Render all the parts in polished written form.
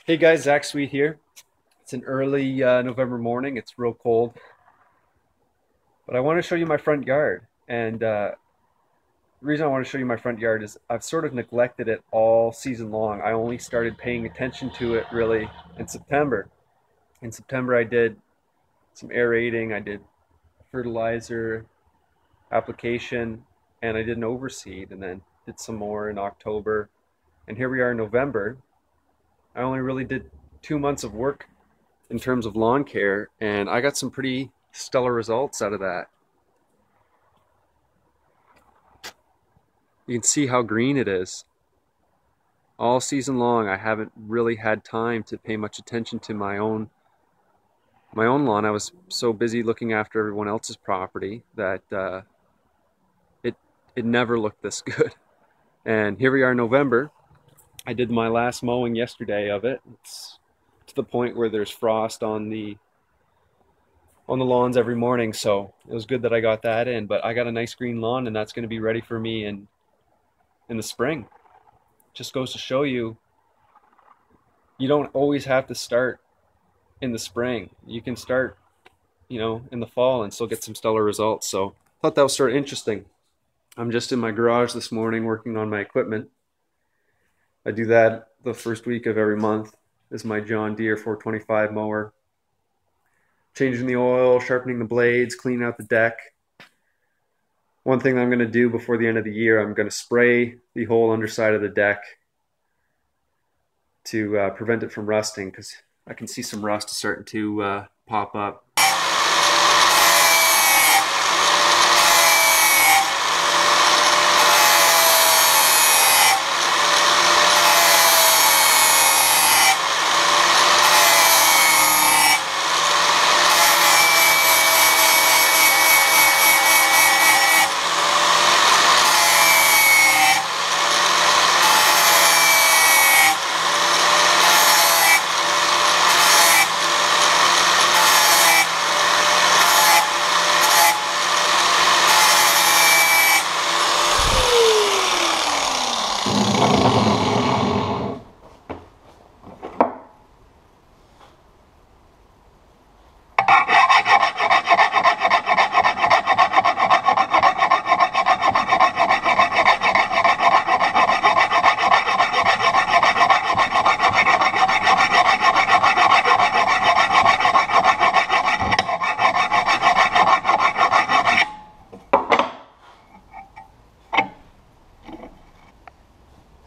Hey guys, Zach Sweet here. It's an early November morning. It's real cold, but I want to show you my front yard. And the reason I want to show you my front yard is I've sort of neglected it all season long. I only started paying attention to it really in September. In September, I did some aerating, I did fertilizer application, and I did an overseed, and then did some more in October. And here we are in November. I only really did 2 months of work in terms of lawn care, and I got some pretty stellar results out of that. You can see how green it is. All season long, I haven't really had time to pay much attention to my own lawn. I was so busy looking after everyone else's property that it never looked this good. And here we are in November. I did my last mowing yesterday of it. It's to the point where there's frost on the lawns every morning, so it was good that I got that in. But I got a nice green lawn, and that's going to be ready for me in the spring. Just goes to show you, you don't always have to start in the spring. You can start, in the fall and still get some stellar results. So I thought that was sort of interesting. I'm just in my garage this morning working on my equipment. I do that the first week of every month. This is my John Deere 425 mower. Changing the oil, sharpening the blades, cleaning out the deck. One thing I'm going to do before the end of the year, I'm going to spray the whole underside of the deck to prevent it from rusting, because I can see some rust starting to pop up.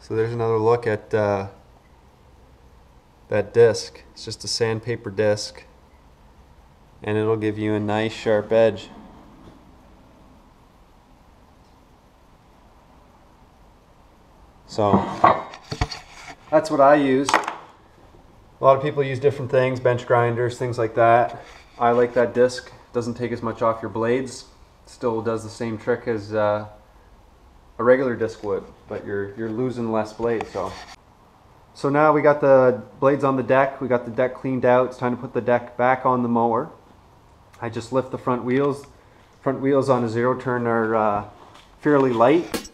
So there's another look at that disc. It's just a sandpaper disc, and it'll give you a nice sharp edge. So that's what I use. A lot of people use different things, bench grinders, things like that. I like that disc. It doesn't take as much off your blades. Still does the same trick as a regular disc would, but you're losing less blades. So now we got the blades on the deck, we got the deck cleaned out. It's time to put the deck back on the mower. I just lift the front wheels. Front wheels on a zero turn are fairly light,